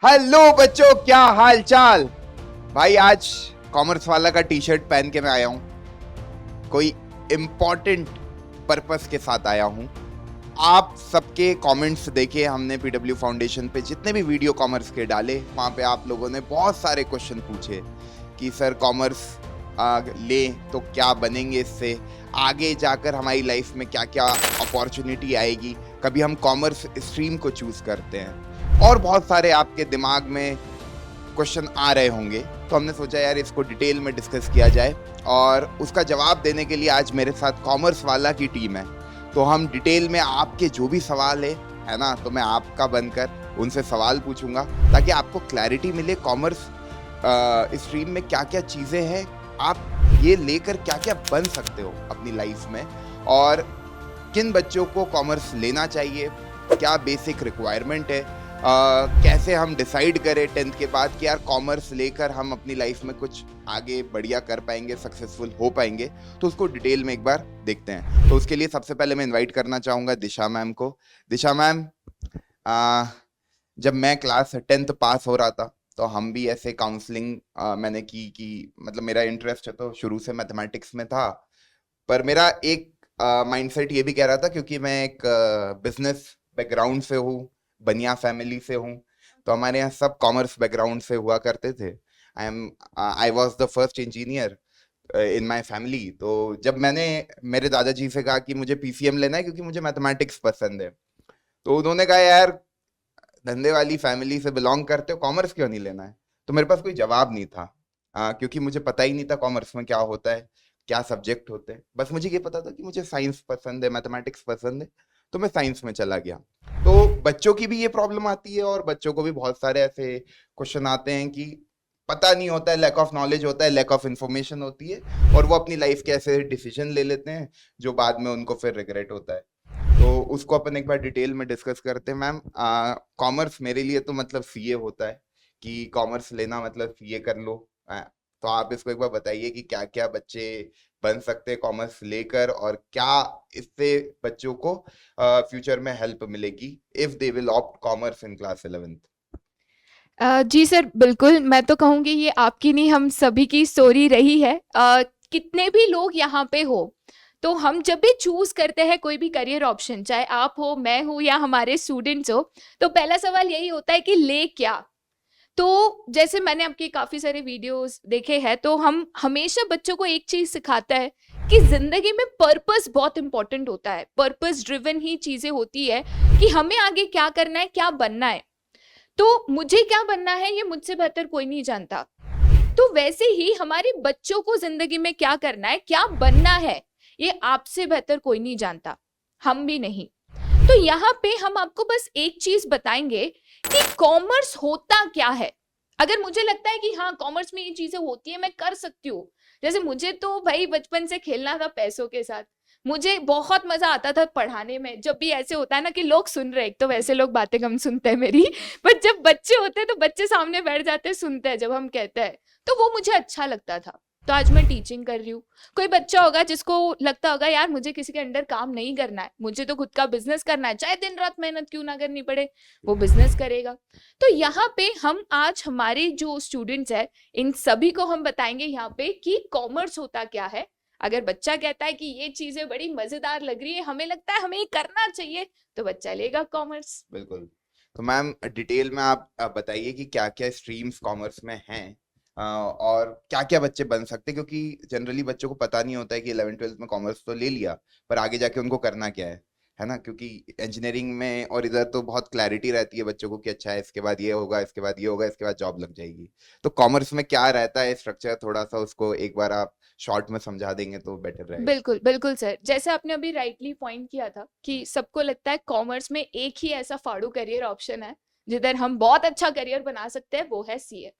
Hello बच्चों, क्या हाल चाल। भाई आज कॉमर्स वाला का टी शर्ट पहन के मैं आया हूँ। कोई इम्पोर्टेंट पर्पस के साथ आया हूँ। आप सबके कमेंट्स देखे हमने पीडब्ल्यू फाउंडेशन पे जितने भी वीडियो कॉमर्स के डाले, वहाँ पे आप लोगों ने बहुत सारे क्वेश्चन पूछे कि सर कॉमर्स लें तो क्या बनेंगे, इससे आगे जाकर हमारी लाइफ में क्या क्या अपॉर्चुनिटी आएगी, कभी हम कॉमर्स स्ट्रीम को चूज करते हैं, और बहुत सारे आपके दिमाग में क्वेश्चन आ रहे होंगे। तो हमने सोचा यार इसको डिटेल में डिस्कस किया जाए, और उसका जवाब देने के लिए आज मेरे साथ कॉमर्स वाला की टीम है। तो हम डिटेल में आपके जो भी सवाल है ना, तो मैं आपका बनकर उनसे सवाल पूछूंगा ताकि आपको क्लैरिटी मिले कॉमर्स स्ट्रीम में क्या क्या चीज़ें हैं, आप ये लेकर क्या क्या बन सकते हो अपनी लाइफ में, और किन बच्चों को कॉमर्स लेना चाहिए, क्या बेसिक रिक्वायरमेंट है, कैसे हम डिसाइड करें 10th के बाद कि यार कॉमर्स लेकर हम अपनी लाइफ में कुछ आगे बढ़िया कर पाएंगे, सक्सेसफुल हो पाएंगे। तो उसको डिटेल में एक बार देखते हैं। तो उसके लिए सबसे पहले मैं इनवाइट करना चाहूँगा दिशा मैम को। दिशा मैम, जब मैं क्लास 10th पास हो रहा था तो हम भी ऐसे काउंसलिंग मैंने की कि मतलब मेरा इंटरेस्ट है तो शुरू से मैथमेटिक्स में था, पर मेरा एक माइंडसेट ये भी कह रहा था, क्योंकि मैं एक बिजनेस बैकग्राउंड से हूँ, बनिया फैमिली से हूँ, तो हमारे यहाँ सब कॉमर्स बैकग्राउंड से हुआ करते थे। I was the first engineer in my family. तो जब मैंने मेरे दादाजी से कहा कि मुझे पीसीएम लेना है क्योंकि मुझे मैथमेटिक्स पसंद है, तो उन्होंने कहा यार धंधे वाली फैमिली से बिलोंग करते हो, कॉमर्स क्यों नहीं लेना है। तो मेरे पास कोई जवाब नहीं था, क्योंकि मुझे पता ही नहीं था कॉमर्स में क्या होता है, क्या सब्जेक्ट होते हैं। बस मुझे ये पता था कि मुझे साइंस पसंद है, मैथमेटिक्स पसंद है, तो मैं साइंस में चला गया। तो बच्चों की भी ये प्रॉब्लम आती है, और बच्चों को भी बहुत सारे ऐसे क्वेश्चन आते हैं कि पता नहीं होता है, लैक ऑफ नॉलेज होता है, लैक ऑफ इंफॉर्मेशन होती है, और वो अपनी लाइफ के ऐसे डिसीजन ले लेते हैं जो बाद में उनको फिर रिग्रेट होता है। तो उसको अपन एक बार डिटेल में डिस्कस करते हैं। मैम, कॉमर्स मेरे लिए तो मतलब सीए होता है कि कॉमर्स लेना मतलब सीए कर लो। तो आप इसको एक बार बताइए कि क्या क्या बच्चे बन सकते हैं कॉमर्स लेकर, और क्या इससे बच्चों को फ्यूचर में हेल्प मिलेगी if they will opt commerce in class 11th। जी सर, बिल्कुल। मैं तो कहूँगी ये आपकी नहीं, हम सभी की स्टोरी रही है। कितने भी लोग यहाँ पे हो, तो हम जब भी चूज करते हैं कोई भी करियर ऑप्शन, चाहे आप हो, मैं हूँ या हमारे स्टूडेंट्स हो, तो पहला सवाल यही होता है कि ले क्या। तो जैसे मैंने आपके काफी सारे वीडियोस देखे हैं, तो हम हमेशा बच्चों को एक चीज सिखाता है कि जिंदगी में पर्पस बहुत इंपॉर्टेंट होता है। पर्पस ड्रिवन ही चीजें होती है कि हमें आगे क्या करना है, क्या बनना है। तो मुझे क्या बनना है ये मुझसे बेहतर कोई नहीं जानता। तो वैसे ही हमारे बच्चों को जिंदगी में क्या करना है, क्या बनना है, ये आपसे बेहतर कोई नहीं जानता, हम भी नहीं। तो यहाँ पे हम आपको बस एक चीज बताएंगे कि कॉमर्स होता क्या है। अगर मुझे लगता है कि हाँ कॉमर्स में ये चीजें होती है, मैं कर सकती हूँ। जैसे मुझे तो भाई बचपन से खेलना था पैसों के साथ। मुझे बहुत मजा आता था पढ़ाने में। जब भी ऐसे होता है ना कि लोग सुन रहे, एक तो वैसे लोग बातें कम सुनते हैं मेरी, बट जब बच्चे होते हैं तो बच्चे सामने बैठ जाते हैं, सुनते हैं जब हम कहते हैं, तो वो मुझे अच्छा लगता था। तो आज मैं टीचिंग कर रही हूँ। कोई बच्चा होगा जिसको लगता होगा यार मुझे किसी के अंडर काम नहीं करना है, मुझे तो खुद का बिजनेस करना है, चाहे दिन रात मेहनत क्यों ना करनी पड़े, वो बिजनेस करेगा। तो यहाँ पे हम आज हमारे जो स्टूडेंट्स हैं, इन सभी को हम बताएंगे यहाँ पे कि कॉमर्स होता क्या है। अगर बच्चा कहता है कि ये चीजें बड़ी मजेदार लग रही है, हमें लगता है हमें ये करना चाहिए, तो बच्चा लेगा कॉमर्स। बिल्कुल। तो मैम डिटेल में आप बताइए कि क्या क्या स्ट्रीम्स कॉमर्स में हैं, और क्या क्या बच्चे बन सकते हैं, क्योंकि जनरली बच्चों को पता नहीं होता है कि 11th 12th में कॉमर्स तो ले लिया, पर आगे जाके उनको करना क्या है ना। क्योंकि इंजीनियरिंग में और इधर तो बहुत क्लैरिटी रहती है बच्चों को कि अच्छा है इसके बाद ये होगा, इसके बाद ये होगा, इसके बाद जॉब लग जाएगी। तो कॉमर्स में क्या रहता है स्ट्रक्चर, थोड़ा सा उसको एक बार आप शॉर्ट में समझा देंगे तो बेटर रहेगा। बिल्कुल बिल्कुल सर, जैसे आपने अभी राइटली पॉइंट किया था कि सबको लगता है कॉमर्स में एक ही ऐसा फाड़ू करियर ऑप्शन है जिधर हम बहुत अच्छा करियर बना सकते हैं, वो है सीए।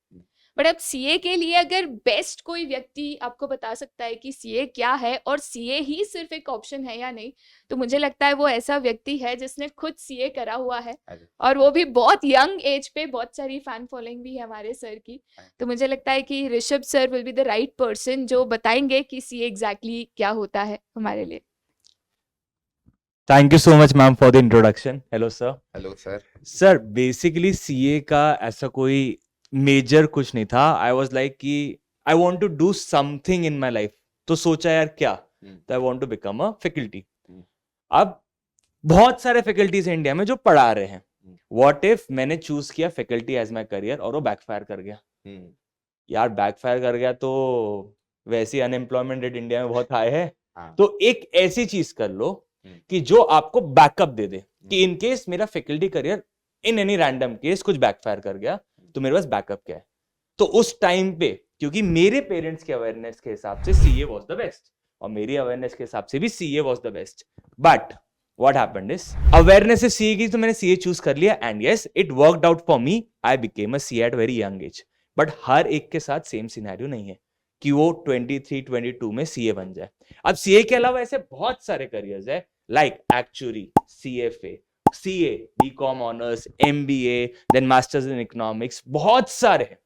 बट अब सीए के लिए अगर बेस्ट कोई व्यक्ति आपको बता सकता है कि सीए क्या है और सीए ही सिर्फ एक ऑप्शन है या नहीं, तो मुझे लगता है वो ऐसा व्यक्ति है जिसने खुद सीए करा हुआ है, अरे, और वो भी बहुत यंग एज पे। बहुत सारी फैन फॉलोइंग भी है हमारे सर की। तो मुझे लगता है कि Rishabh sir will be the right person जो बताएंगे कि सीए एग्जैक्टली क्या होता है हमारे लिए। Thank you so much ma'am for the introduction. Hello sir. Hello sir. Sir basically CA का ऐसा कोई मेजर कुछ नहीं था. आई वाज लाइक कि I want to do something in my life. तो सोचा यार क्या, तो I want to become a faculty. अब बहुत सारे फैकल्टीज हैं इंडिया में जो पढ़ा रहे हैं. व्हाट इफ मैंने चूज किया फैकल्टी एज माय करियर और वो बैकफायर कर गया. यार बैकफायर कर गया तो वैसे ही अनएम्प्लॉयमेंट रेट इंडिया में बहुत हाई है. तो एक ऐसी चीज कर लो कि जो आपको बैकअप दे दे कि इन केस मेरा faculty career in any random case कुछ बैकफायर कर गया तो मेरे पास बैकअप क्या है. तो उस टाइम पे क्योंकि मेरे पेरेंट्स के अवेयरनेस के हिसाब से सीए वाज द बेस्ट और मेरी अवेयरनेस के हिसाब से भी CA was the best. But what happened is awareness से सीए की तो मैंने सीए चूज कर लिया and yes it worked out for me. I became a CA at very young age. But हर एक के साथ सेम सिनेरियो नहीं है कि वो 23-22 में सीए बन जाए. अब सीए के अलावा ऐसे बहुत सारे करियर्स है like actuary, CFA, CA, BCom honours, MBA, then masters in economics. बहुत सारे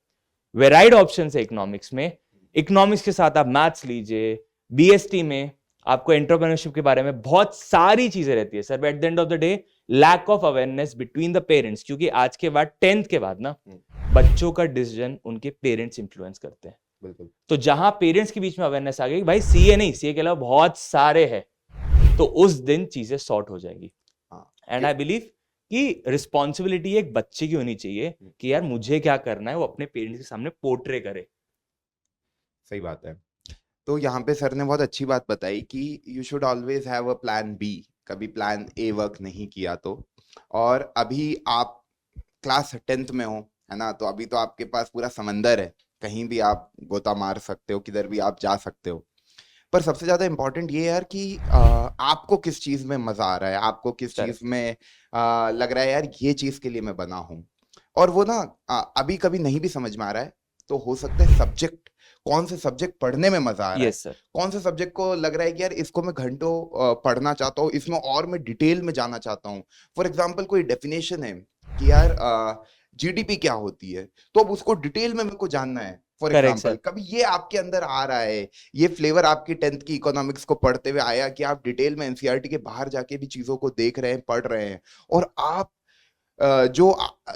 वेराइड ऑप्शंस है इकोनॉमिक्स में. इकोनॉमिक्स के साथ आप मैथ्स लीजिए. बीएसटी में आपको एंटरप्रेन्योरशिप के बारे में बहुत सारी चीजें रहती है sir. But at the end of the day lack of awareness between the parents, क्योंकि आज के बाद 10th के बाद ना बच्चों का डिसीजन उनके पेरेंट्स इंफ्लुएंस करते हैं. बिल्कुल. तो जहां पेरेंट्स के बीच में अवेयरनेस आ गई भाई सीए नहीं, सीए के अलावा बहुत सारे हैं, तो उस दिन चीजें सॉर्ट हो जाएंगी. एंड आई बिलीव कि रिस्पॉन्सिबिलिटी एक बच्चे की होनी चाहिए कि यार मुझे क्या करना है वो अपने पेरेंट्स के सामने पोर्ट्रे करे. सही बात है. तो यहाँ पे सर ने बहुत अच्छी बात बताई कि you should always have a plan B. कभी प्लान ए वर्क नहीं किया तो. और अभी आप क्लास 10th में हो, है ना, तो अभी तो आपके पास पूरा समंदर है, कहीं भी आप गोता मार सकते हो, किधर भी आप जा सकते हो. पर सबसे ज्यादा इम्पोर्टेंट ये है यार कि आपको किस चीज में मजा आ रहा है, आपको किस चीज में लग रहा है यार ये चीज के लिए मैं बना हूँ. और वो ना अभी कभी नहीं भी समझ में आ रहा है तो हो सकता है सब्जेक्ट, कौन से सब्जेक्ट पढ़ने में मजा आ रहा है, Yes, sir. कौन से सब्जेक्ट को लग रहा है कि यार इसको मैं घंटों पढ़ना चाहता हूँ, इसमें और मैं डिटेल में जाना चाहता हूँ. फॉर एग्जाम्पल कोई डेफिनेशन है कि यार जीडीपी क्या होती है, तो अब उसको डिटेल में मेरे को जानना है. फॉर Correct, एग्जाम्पल कभी ये आपके अंदर आ रहा है, ये फ्लेवर आपकी 10th की इकोनॉमिक्स को पढ़ते हुए आया कि आप डिटेल में एनसीईआरटी के बाहर जाके भी चीजों को देख रहे हैं, पढ़ रहे हैं, और आप जो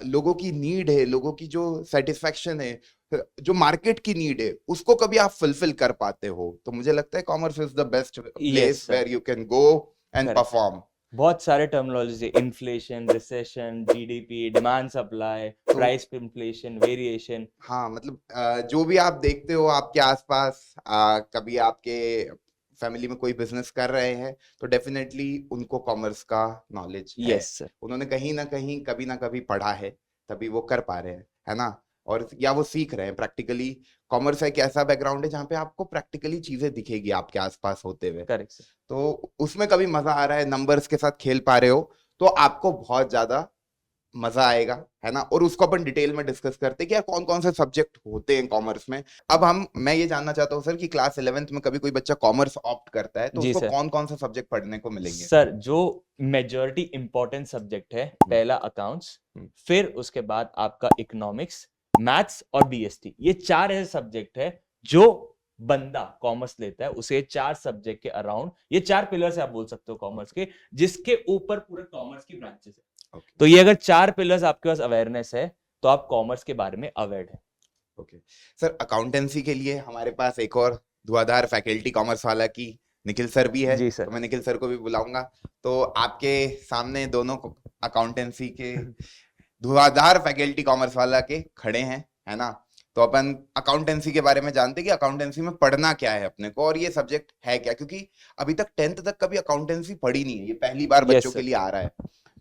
लोगों की नीड है, लोगों की जो सेटिस्फेक्शन है, जो मार्केट की नीड है, उसको कभी आप फुलफिल कर पाते हो. तो मुझे लगता है commerce is the best place sir. Where you can go and Correct. Perform. बहुत सारे terminology, inflation, recession, GDP, demand supply, price inflation, variation. हाँ, मतलब जो भी आप देखते हो आपके आसपास, कभी आपके फैमिली में कोई बिजनेस कर रहे हैं तो डेफिनेटली उनको कॉमर्स का नॉलेज है. Yes sir. उन्होंने कहीं ना कहीं कभी ना कभी पढ़ा है, तभी वो कर पा रहे हैं, है ना, और या वो सीख रहे हैं प्रैक्टिकली. कॉमर्स एक ऐसा बैकग्राउंड है जहाँ पे आपको प्रैक्टिकली चीजें दिखेगी आपके आसपास होते हुए. Correct sir. तो उसमें कभी मजा आ रहा है, नंबर्स के साथ खेल पा रहे हो, तो आपको बहुत ज्यादा मजा आएगा, है ना. और उसको अपन डिटेल में डिस्कस करते हैं कि यार कौन कौन से सब्जेक्ट होते हैं कॉमर्स में. अब मैं ये जानना चाहता हूँ सर कि क्लास 11th में कभी कोई बच्चा कॉमर्स ऑप्ट करता है तो जी उसको सर. कौन कौन से सब्जेक्ट पढ़ने को मिलेंगे? सर जो मेजॉरिटी इंपॉर्टेंट सब्जेक्ट है, पहला अकाउंट्स, फिर उसके बाद आपका इकोनॉमिक्स, मैथ्स और बीएसटी. ये 4 ऐसे सब्जेक्ट है जो बंदा कॉमर्स लेता है उसे 4 सब्जेक्ट के अराउंड, ये 4 पिलर्स आप बोल सकते हो कॉमर्स के, जिसके ऊपर पूरे कॉमर्स की ब्रांचेस है. तो ये अगर 4 पिलर्स आपके पास अवेयरनेस है तो आप कॉमर्स के बारे में अवेयर है. ओके सर, अकाउंटेंसी के लिए हमारे पास एक और धुआंधार फैकल्टी कॉमर्स वाला की निखिल सर भी है. जी सर. तो मैं निखिल सर को भी बुलाऊंगा. तो आपके सामने दोनों अकाउंटेंसी के धुआंधार फैकल्टी कॉमर्स वाला के खड़े हैं, है ना. तो अपन अकाउंटेंसी के बारे में जानते हैं कि अकाउंटेंसी में पढ़ना क्या है अपने को, और ये सब्जेक्ट है क्या, क्योंकि अभी तक 10th तक कभी अकाउंटेंसी पढ़ी नहीं है, ये पहली बार बच्चों के लिए आ रहा है.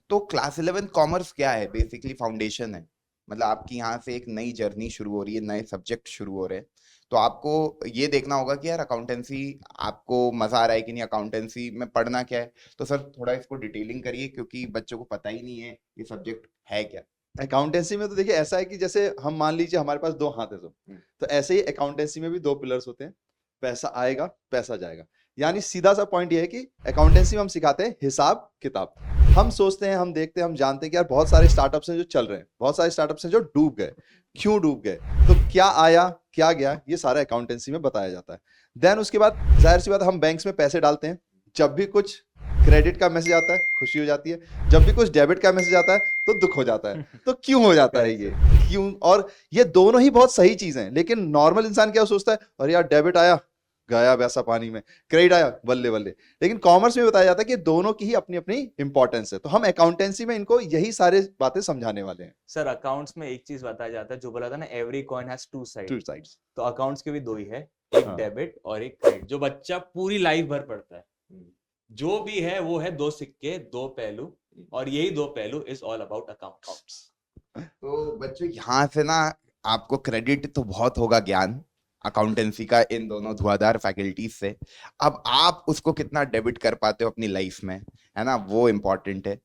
तो क्लास 11th कॉमर्स क्या है? बेसिकली फाउंडेशन है. मतलब आपकी यहाँ से एक नई जर्नी शुरू हो रही है, नए सब्जेक्ट शुरू हो रहे हैं. तो आपको ये देखना होगा कि यार अकाउंटेंसी आपको मजा आ रहा है कि नहीं, अकाउंटेंसी में पढ़ना क्या है. तो सर थोड़ा इसको डिटेलिंग करिए, क्योंकि बच्चों को पता ही नहीं है ये सब्जेक्ट है क्या. अकाउंटेंसी में तो देखिए ऐसा है कि जैसे हम मान लीजिए हमारे पास 2 हाथ है, तो ऐसे ही अकाउंटेंसी में भी 2 पिलर्स होते हैं. पैसा आएगा, पैसा जाएगा. यानी सीधा सा पॉइंट ये है कि अकाउंटेंसी में हम सिखाते हैं हिसाब किताब. हम सोचते हैं, हम देखते हैं, हम जानते हैं कि यार बहुत सारे स्टार्टअप्स हैं जो चल रहे हैं, बहुत सारे स्टार्टअप्स हैं जो डूब गए. क्यों डूब गए, तो क्या आया क्या गया, ये सारा अकाउंटेंसी में बताया जाता है. देन उसके बाद जाहिर सी बात हम बैंक्स में पैसे डालते हैं. जब भी कुछ क्रेडिट का मैसेज आता है खुशी हो जाती है, जब भी कुछ डेबिट का मैसेज आता है तो दुख हो जाता है। तो क्यों हो जाता है ये, क्यों? और ये दोनों ही बहुत सही चीजें हैं, लेकिन नॉर्मल इंसान क्या सोचता है, अरे यार डेबिट आया गया वैसा पानी में, क्रेडिट आया बल्ले बल्ले। लेकिन कॉमर्स में बताया जाता है कि दोनों की ही अपनी अपनी इंपॉर्टेंस है। तो हम अकाउंटेंसी में इनको यही सारे बातें समझाने वाले हैं। सर अकाउंट्स में एक चीज बताया जाता है, जो बोला था ना, every coin has two two side. Sides. तो अकाउंट्स के भी दो ही है, एक हाँ। डेबिट और एक क्रेडिट, जो बच्चा पूरी लाइफ भर पढ़ता है। जो भी है वो है दो सिक्के दो पहलू, और यही दो पहलू इज ऑल अबाउट अकाउंट्स। तो बच्चों यहाँ से ना आपको क्रेडिट तो बहुत होगा ज्ञान अकाउंटेंसी का इन दोनों धुआंधार फैकल्टीज से। अब आप उसको कितना डेबिट कर पाते हो अपनी लाइफ में, है ना, वो इम्पोर्टेंट है।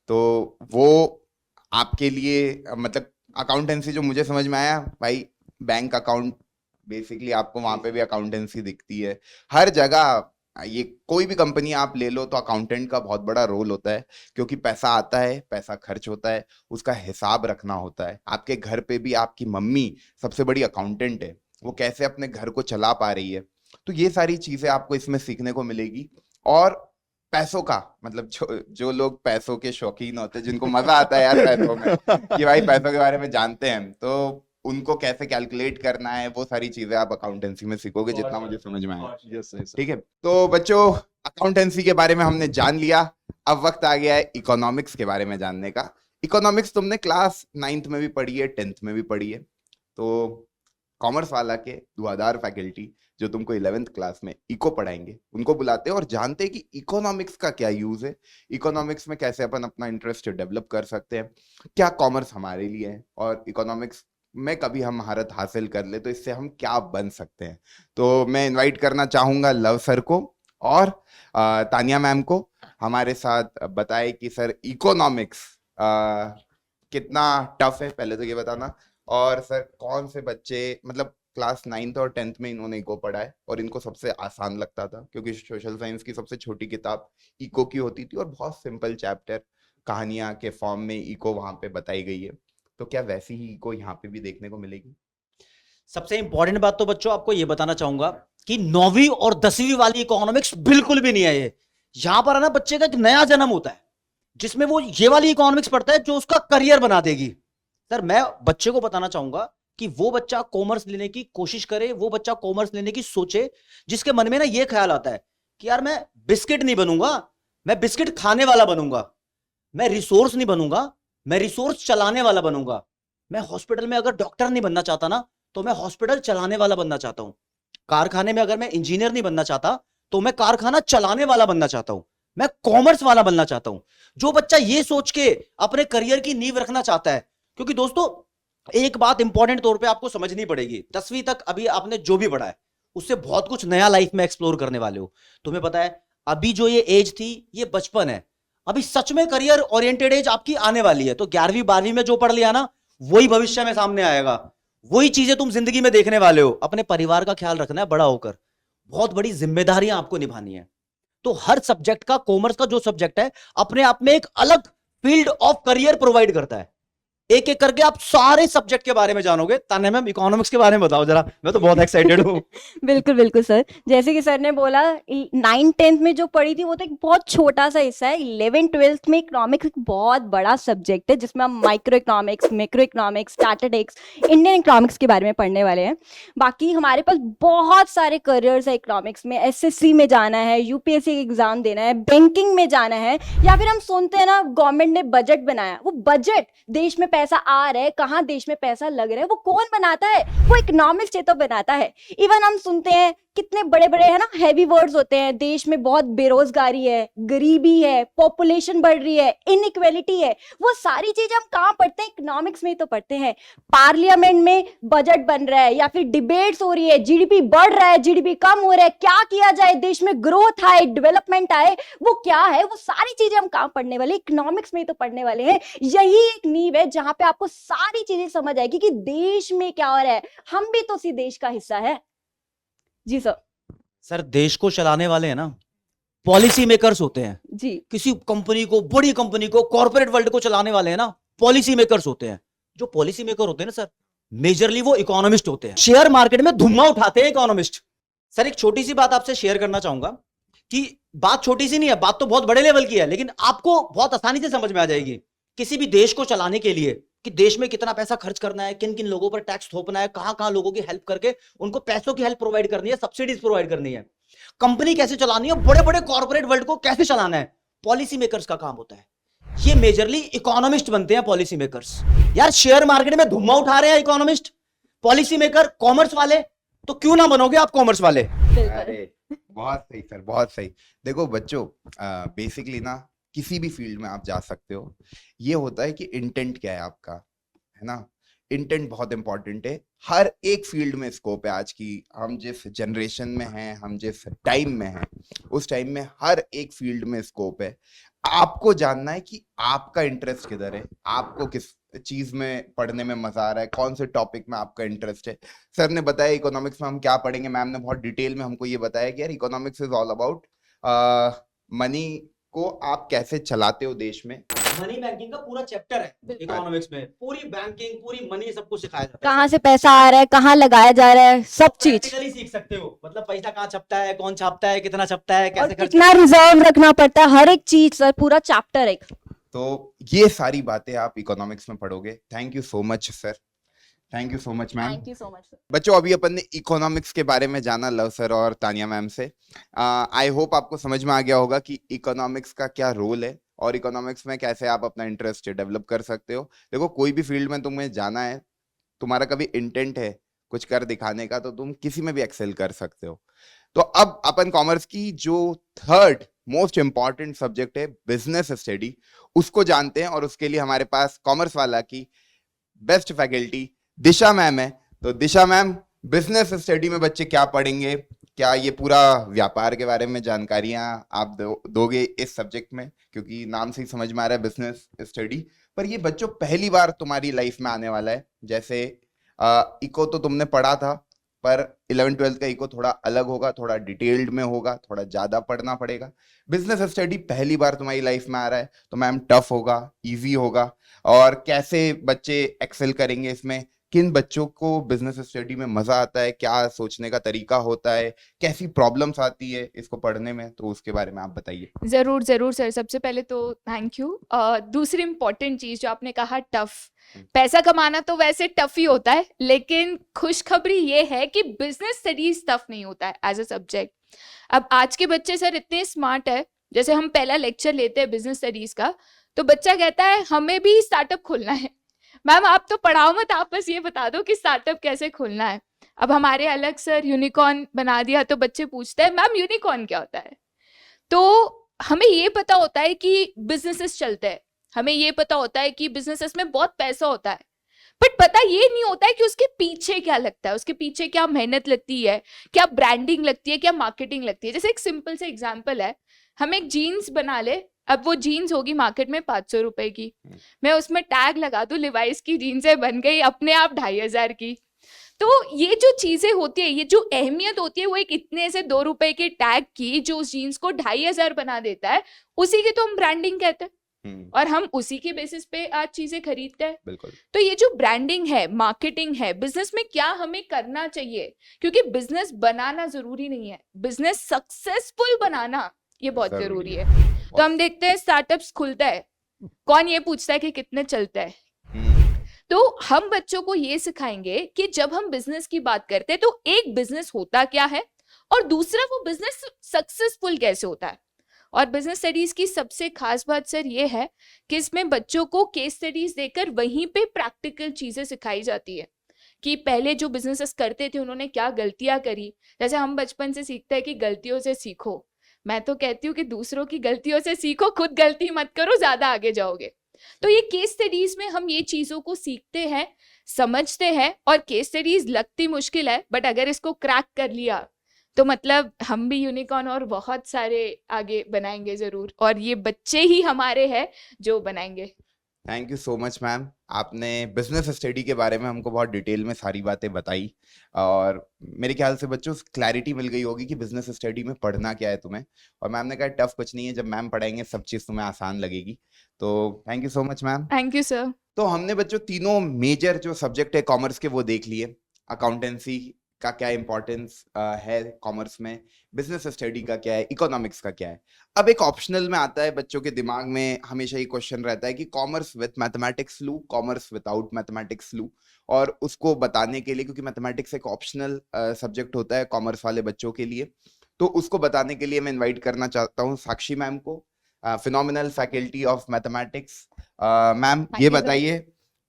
तो वो आपके लिए मतलब अकाउंटेंसी जो मुझे समझ में आया भाई, बैंक अकाउंट बेसिकली आपको वहां पे भी अकाउंटेंसी दिखती है हर जगह। ये कोई भी कंपनी आप ले लो तो अकाउंटेंट का बहुत बड़ा रोल होता है, क्योंकि पैसा आता है, पैसा खर्च होता है, उसका हिसाब रखना होता है। आपके घर पे भी आपकी मम्मी सबसे बड़ी अकाउंटेंट है, वो कैसे अपने घर को चला पा रही है। तो ये सारी चीजें आपको इसमें सीखने को मिलेगी। और पैसों का मतलब जो लोग पैसों के शौकीन होते हैं, जिनको मजा आता है यार पैसों में, कि भाई पैसों के बारे में जानते हैं, तो उनको कैसे कैलकुलेट करना है, वो सारी चीजें आप अकाउंटेंसी में सीखोगे, जितना मुझे समझ में आया। यस सही। ठीक है, तो बच्चों अकाउंटेंसी के बारे में हमने जान लिया। अब वक्त आ गया है इकोनॉमिक्स के बारे में जानने का। इकोनॉमिक्स तुमने क्लास 9th में भी पढ़ी है, 10th में भी पढ़ी है। तो कॉमर्स वाला के धुआंधार फैकल्टी जो तुमको 11th क्लास में इको पढ़ाएंगे, उनको बुलाते हैं और जानते हैं कि इकोनॉमिक्स का क्या यूज है, इकोनॉमिक्स में कैसे अपन अपना इंटरेस्ट डेवलप कर सकते हैं, क्या कॉमर्स हमारे लिए है, और इकोनॉमिक्स में कभी हम महारत हासिल कर ले तो इससे हम क्या बन सकते हैं। तो मैं इनवाइट करना चाहूंगा लव सर को और तानिया मैम को हमारे साथ बताए कि सर इकोनॉमिक्स कितना टफ है, पहले तो ये बताना। और सर कौन से बच्चे मतलब क्लास 9th और 10th में इन्होंने इको पढ़ा है और इनको सबसे आसान लगता था, क्योंकि सोशल साइंस की सबसे छोटी किताब इको की होती थी और बहुत सिंपल चैप्टर कहानियां के फॉर्म में इको वहां पे बताई गई है। तो क्या वैसी ही इको यहाँ पे भी देखने को मिलेगी? सबसे इंपॉर्टेंट बात तो बच्चों आपको ये बताना चाहूंगा कि 9वीं और 10वीं वाली इकोनॉमिक्स बिल्कुल भी नहीं है ये। यहां पर है ना बच्चे का एक नया जन्म होता है जिसमें वो ये वाली इकोनॉमिक्स पढ़ता है जो उसका करियर बना देगी। सर मैं बच्चे को बताना चाहूंगा कि वो बच्चा कॉमर्स लेने की कोशिश करे, वो बच्चा कॉमर्स लेने की सोचे जिसके मन में ना ये ख्याल आता है कि यार मैं बिस्किट नहीं बनूंगा, मैं बिस्किट खाने वाला बनूंगा, मैं रिसोर्स नहीं बनूंगा, मैं रिसोर्स चलाने वाला बनूंगा। मैं हॉस्पिटल में अगर डॉक्टर नहीं बनना चाहता ना तो मैं हॉस्पिटल चलाने वाला बनना चाहता हूं। कारखाने में अगर मैं इंजीनियर नहीं बनना चाहता तो मैं कारखाना चलाने वाला बनना चाहता हूं। मैं कॉमर्स वाला बनना चाहता हूं। जो बच्चा ये सोच के अपने करियर की नींव रखना चाहता है, क्योंकि दोस्तों एक बात इंपॉर्टेंट तौर पे आपको समझनी पड़ेगी, 10वीं तक अभी आपने जो भी पढ़ा है उससे बहुत कुछ नया लाइफ में एक्सप्लोर करने वाले हो। तुम्हें पता है अभी जो ये एज थी ये बचपन है, अभी सच में करियर ओरिएंटेड एज आपकी आने वाली है। तो 11वीं 12वीं में जो पढ़ लिया ना वही भविष्य में सामने आएगा, वही चीजें तुम जिंदगी में देखने वाले हो। अपने परिवार का ख्याल रखना है, बड़ा होकर बहुत बड़ी जिम्मेदारियां आपको निभानी है। तो हर सब्जेक्ट का, कॉमर्स का जो सब्जेक्ट है अपने आप में एक अलग फील्ड ऑफ करियर प्रोवाइड करता है। एक एक करके आप सारे सब्जेक्ट के बारे में जानोगे। तान्या मैम इकोनॉमिक्स के बारे में बताओ जरा, मैं तो बहुत एक्साइटेड हूँ। बिल्कुल बिल्कुल सर, जैसे कि सर ने बोला 9th 10th में जो पढ़ी थी वो तो एक बहुत छोटा सा हिस्सा है। 11th 12th में इकोनॉमिक्स एक बहुत बड़ा सब्जेक्ट है जिसमें हम micro economics, macro economics, statistics, Indian economics के बारे में पढ़ने वाले हैं। बाकी हमारे पास बहुत सारे करियर्स है इकोनॉमिक्स में। SSC में जाना है, UPSC एग्जाम देना है, बैंकिंग में जाना है, या फिर हम सुनते हैं ना गवर्नमेंट ने बजट बनाया, वो बजट देश में पैसा आ रहा है, कहाँ देश में पैसा लग रहा है, वो कौन बनाता है? वो इकोनॉमिक्स से तो बनाता है। इवन हम सुनते हैं कितने बड़े बड़े है ना हैवी वर्ड्स होते हैं, देश में बहुत बेरोजगारी है, गरीबी है, पॉपुलेशन बढ़ रही है, इनइक्वालिटी है, वो सारी चीजें हम कहाँ पढ़ते हैं? इकोनॉमिक्स में ही तो पढ़ते हैं। पार्लियामेंट में बजट बन रहा है या फिर डिबेट्स हो रही है, जीडीपी बढ़ रहा है, जीडीपी कम हो रहा है, क्या किया जाए देश में ग्रोथ आए, डेवलपमेंट आए, वो क्या है? वो सारी चीजें हम कहाँ पढ़ने वाले? इकोनॉमिक्स में ही तो पढ़ने वाले हैं। यही एक नींव है जहां पे आपको सारी चीजें समझ आएगी कि देश में क्या हो रहा है। हम भी तो उसी देश का हिस्सा है। जी सर। सर देश को चलाने वाले हैं ना पॉलिसी मेकर्स होते हैं। जी। किसी कंपनी को, बड़ी कंपनी को, कॉर्पोरेट वर्ल्ड को चलाने वाले हैं ना पॉलिसी मेकर्स होते हैं। जो पॉलिसी मेकर होते हैं ना सर, मेजरली वो इकोनॉमिस्ट होते हैं। शेयर मार्केट में धुआं उठाते हैं इकोनॉमिस्ट। सर एक छोटी सी बात आपसे शेयर करना चाहूंगा कि बात छोटी सी नहीं है, बात तो बहुत बड़े लेवल की है, लेकिन आपको बहुत आसानी से समझ में आ जाएगी। किसी भी देश को चलाने के लिए कि देश में कितना पैसा खर्च करना है, किन किन लोगों पर टैक्स थोपना है, कहां कहां लोगों की हेल्प करके उनको पैसों की हेल्प प्रोवाइड करनी है, सब्सिडीज प्रोवाइड करनी है, कंपनी कैसे चलानी है, बड़े बड़े कॉर्पोरेट वर्ल्ड को कैसे चलाना है, पॉलिसी मेकर्स का काम होता है। ये मेजरली इकोनॉमिस्ट बनते हैं, पॉलिसी मेकर्स। यार शेयर मार्केट में धुम्मा उठा रहे हैं इकोनॉमिस्ट, पॉलिसी मेकर कॉमर्स वाले, तो क्यों ना बनोगे आप कॉमर्स वाले? अरे बहुत सही सर, बहुत सही। देखो बच्चों, बेसिकली ना किसी भी फील्ड में आप जा सकते हो। ये होता है कि इंटेंट क्या है आपका, है ना। इंटेंट बहुत इंपॉर्टेंट है। हर एक फील्ड में स्कोप है। आज की हम जिस जनरेशन में हैं, हम जिस टाइम में हैं, उस टाइम में हर एक फील्ड में स्कोप है। आपको जानना है कि आपका इंटरेस्ट किधर है, आपको किस चीज में पढ़ने में मजा आ रहा है, कौन से टॉपिक में आपका इंटरेस्ट है। सर ने बताया इकोनॉमिक्स में हम क्या पढ़ेंगे, मैम ने बहुत डिटेल में हमको ये बताया कि यार economics is all about money को आप कैसे चलाते हो देश में। मनी बैंकिंग का पूरा चैप्टर है इकोनॉमिक्स में, पूरी बैंकिंग, पूरी मनी, सब कुछ सिखाया जाता है। कहाँ से पैसा आ रहा है, कहाँ लगाया जा रहा है, सब चीज। प्रैक्टिकली सीख सकते हो, मतलब पैसा कहाँ छपता है, कौन छापता है, कितना छपता है, और कैसे खर्च कितना रिजर्व रखना पड़ता है, हर एक चीज सर, पूरा चैप्टर एक। तो ये सारी बातें आप इकोनॉमिक्स में पढ़ोगे। Thank you so much sir, thank you so much ma'am. Thank you so much. बच्चों, अभी अपन ने इकोनॉमिक्स के बारे में जाना लव सर और तानिया मैम से। आई होप आपको समझ में आ गया होगा कि इकोनॉमिक्स का क्या रोल है और इकोनॉमिक्स में कैसे आप अपना इंटरेस्ट डेवलप कर सकते हो। देखो, कोई भी फील्ड में तुम्हें जाना है, तुम्हारा कभी इंटेंट है कुछ कर दिखाने का, तो तुम किसी में भी एक्सेल कर सकते हो। तो अब अपन कॉमर्स की जो थर्ड मोस्ट इंपॉर्टेंट सब्जेक्ट है बिजनेस स्टडी, उसको जानते हैं। और उसके लिए हमारे पास कॉमर्स वाला की बेस्ट फैकल्टी दिशा मैम है। तो दिशा मैम, बिजनेस स्टडी में बच्चे क्या पढ़ेंगे, क्या ये पूरा व्यापार के बारे में जानकारियां आप दोगे इस सब्जेक्ट में, क्योंकि नाम से ही समझ में आ रहा है बिजनेस स्टडी। पर ये बच्चों पहली बार तुम्हारी लाइफ में आने वाला है। जैसे इको तो तुमने पढ़ा था, पर 11th-12th का इको थोड़ा अलग होगा, थोड़ा डिटेल्ड में होगा, थोड़ा ज्यादा पढ़ना पड़ेगा। बिजनेस स्टडी पहली बार तुम्हारी लाइफ में आ रहा है, तो मैम टफ होगा, इजी होगा, और कैसे बच्चे एक्सेल करेंगे इसमें, किन बच्चों को बिजनेस स्टडी में मजा आता है, क्या सोचने का तरीका होता है, कैसी प्रॉब्लम्स आती है इसको पढ़ने में, तो उसके बारे में आप बताइए। ज़रूर ज़रूर सर। सबसे पहले तो थैंक यू। दूसरी इम्पॉर्टेंट चीज़ जो आपने कहा, टफ। पैसा कमाना तो वैसे टफ ही होता है, लेकिन खुशखबरी ये है कि बिजनेस स्टडीज टफ नहीं होता है एज अ सब्जेक्ट। अब आज के बच्चे सर इतने स्मार्ट है, जैसे हम पहला लेक्चर लेते हैं बिजनेस स्टडीज का, तो बच्चा कहता है हमें भी स्टार्टअप खोलना है। मैम आप तो पढ़ाओ मत, आप बस ये बता दो कि स्टार्टअप कैसे खोलना है। अब हमारे अलग सर यूनिकॉर्न बना दिया, तो बच्चे पूछते हैं मैम यूनिकॉर्न क्या होता है। तो हमें ये पता होता है कि बिजनेसेस चलते हैं, हमें ये पता होता है कि बिजनेसेस में बहुत पैसा होता है, बट पता ये नहीं होता है कि उसके पीछे क्या लगता है, उसके पीछे क्या मेहनत लगती है, क्या ब्रांडिंग लगती है, क्या मार्केटिंग लगती है। जैसे एक सिंपल से एग्जांपल है, हम एक जीन्स बना ले, अब वो जीन्स होगी मार्केट में 500 रुपए की, मैं उसमें टैग लगा दूं लिवाइस की जीन्स है, बन गई अपने आप 2500 की। तो ये जो चीजें होती है, ये जो अहमियत होती है, वो एक इतने से 2 रुपए के टैग की जो उस जीन्स को 2500 बना देता है, उसी की तो हम ब्रांडिंग कहते हैं, और हम उसी के बेसिस पे आज चीजें खरीदते हैं। बिल्कुल। तो ये जो ब्रांडिंग है, मार्केटिंग है, बिजनेस में क्या हमें करना चाहिए, क्योंकि बिजनेस बनाना जरूरी नहीं है, बिजनेस सक्सेसफुल बनाना ये बहुत जरूरी है। तो हम देखते हैं स्टार्टअप्स खुलता है, कौन ये पूछता है कि कितने चलता है। तो हम बच्चों को ये सिखाएंगे कि जब हम बिजनेस की बात करते हैं, तो एक बिजनेस होता क्या है, और दूसरा वो बिजनेस सक्सेसफुल कैसे होता है। और बिजनेस स्टडीज की सबसे खास बात सर ये है कि इसमें बच्चों को केस स्टडीज देकर वहीं पे प्रैक्टिकल चीजें सिखाई जाती है कि पहले जो बिजनेसेस करते थे उन्होंने क्या गलतियां करी। जैसे हम बचपन से सीखते हैं कि गलतियों से सीखो, मैं तो कहती हूँ कि दूसरों की गलतियों से सीखो, खुद गलती मत करो, ज्यादा आगे जाओगे। तो ये केस स्टडीज में हम ये चीजों को सीखते हैं, समझते हैं, और केस स्टडीज लगती मुश्किल है, बट अगर इसको क्रैक कर लिया तो मतलब हम भी यूनिकॉर्न और बहुत सारे आगे बनाएंगे जरूर, और ये बच्चे ही हमारे हैं जो बनाएंगे। Thank you so much ma'am, आपने बिजनेस स्टडी के बारे में हमको बहुत डिटेल में सारी बातें बताई, और मेरे ख्याल से बच्चों क्लैरिटी मिल गई होगी कि बिजनेस स्टडी में पढ़ना क्या है तुम्हें। और मैम ने कहा टफ कुछ नहीं है, जब मैम पढ़ाएंगे सब चीज़ तुम्हें आसान लगेगी। तो thank you so much ma'am. Thank you sir. तो हमने बच्चों तीनों मेजर जो सब्जेक्ट है कॉमर्स के वो देख लिए। अकाउंटेंसी का क्या इंपॉर्टेंस है कॉमर्स में, बिजनेस स्टडी का क्या है, इकोनॉमिक्स का क्या है। अब एक ऑप्शनल में आता है, बच्चों के दिमाग में हमेशा ये क्वेश्चन रहता है कि कॉमर्स विथ मैथमेटिक्स लूँ, कॉमर्स विदाउट मैथमेटिक्स लूँ। और उसको बताने के लिए, क्योंकि मैथमेटिक्स एक ऑप्शनल सब्जेक्ट होता है कॉमर्स वाले बच्चों के लिए, तो उसको बताने के लिए मैं इनवाइट करना चाहता हूँ साक्षी मैम को, phenomenal faculty of mathematics. Ma'am Thank ये you, sir. बताइए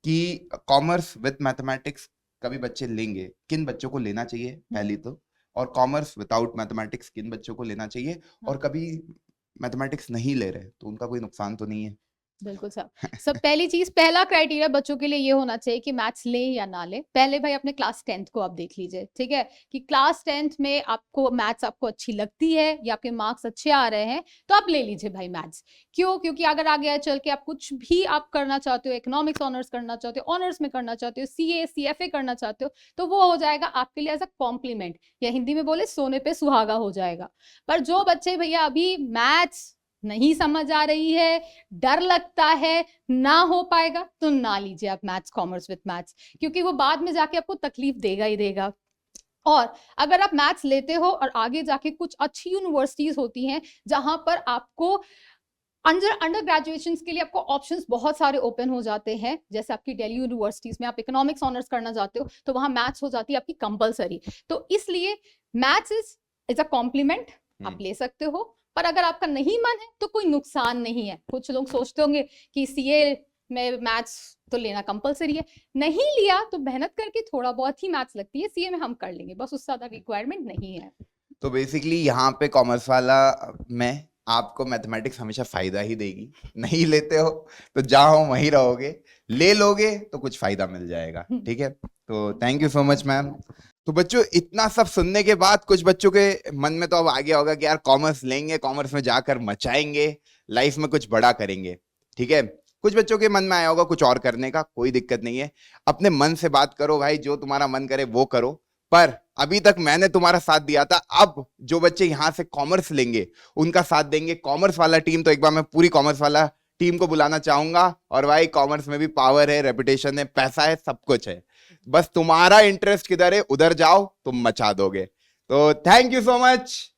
कि कॉमर्स विथ मैथमेटिक्स कभी बच्चे लेंगे, किन बच्चों को लेना चाहिए पहली तो, और कॉमर्स विदाउट मैथमेटिक्स किन बच्चों को लेना चाहिए, और कभी मैथमेटिक्स नहीं ले रहे तो उनका कोई नुकसान तो नहीं है? बिल्कुल सर। सब पहली चीज, पहला क्राइटेरिया बच्चों के लिए ये होना चाहिए कि मैथ्स ले या ना ले। पहले भाई अपने क्लास 10th को आप देख लीजिए, ठीक है, कि क्लास 10th में आपको मैथ्स आपको अच्छी लगती है या आपके मार्क्स अच्छे आ रहे हैं तो आप ले लीजिए भाई मैथ्स। क्यों? क्योंकि अगर आगे चल के आप कुछ भी आप करना चाहते हो, इकोनॉमिक्स ऑनर्स करना चाहते हो, ऑनर्स में करना चाहते हो, CA CFA करना चाहते हो, तो वो हो जाएगा आपके लिए एज अ कॉम्प्लीमेंट, या हिंदी में बोले सोने पे सुहागा हो जाएगा। पर जो बच्चे भैया अभी मैथ्स नहीं समझ आ रही है, डर लगता है, ना हो पाएगा, तो ना लीजिए आप मैथ्स, कॉमर्स विद मैथ्स, क्योंकि वो बाद में जाके आपको तकलीफ देगा ही देगा। और अगर आप मैथ्स लेते हो और आगे जाके कुछ अच्छी यूनिवर्सिटीज होती हैं जहां पर आपको अंडर ग्रेजुएशन के लिए आपको ऑप्शंस बहुत सारे ओपन हो जाते हैं, जैसे आपकी दिल्ली यूनिवर्सिटीज में आप इकोनॉमिक्स ऑनर्स करना चाहते हो तो वहां मैथ्स हो जाती है आपकी कंपलसरी। तो इसलिए मैथ्स इज अ कॉम्प्लीमेंट, आप ले सकते हो, पर अगर आपका नहीं मन है तो कोई नुकसान नहीं है। कुछ लोग सोचते होंगे कि CA में मैथ्स तो लेना कंपलसरी है, नहीं लिया तो मेहनत करके थोड़ा बहुत ही मैथ्स लगती है, CA में हम कर लेंगे, बस उससे ज्यादा रिक्वायरमेंट नहीं है। तो बेसिकली यहाँ पे कॉमर्स वाला में आपको मैथमेटिक्स हमेशा फायदा ही देगी। नहीं लेते हो तो जहाँ हो वहीं रहोगे, ले लोगे तो कुछ फायदा मिल जाएगा। ठीक है, तो thank you so much ma'am. तो बच्चों, इतना सब सुनने के बाद कुछ बच्चों के मन में तो अब आ गया होगा कि यार कॉमर्स लेंगे, कॉमर्स में जाकर मचाएंगे, लाइफ में कुछ बड़ा करेंगे। ठीक है, कुछ बच्चों के मन में आया होगा कुछ और करने का, कोई दिक्कत नहीं है, अपने मन से बात करो भाई, जो तुम्हारा मन करे वो करो। पर अभी तक मैंने तुम्हारा साथ दिया था, अब जो बच्चे यहाँ से कॉमर्स लेंगे उनका साथ देंगे कॉमर्स वाला टीम। तो एक बार मैं पूरी कॉमर्स वाला टीम को बुलाना चाहूंगा। और भाई कॉमर्स में भी पावर है, रेपुटेशन है, पैसा है, सब कुछ है, बस तुम्हारा इंटरेस्ट किधर है उधर जाओ, तुम मचा दोगे। तो थैंक यू सो मच।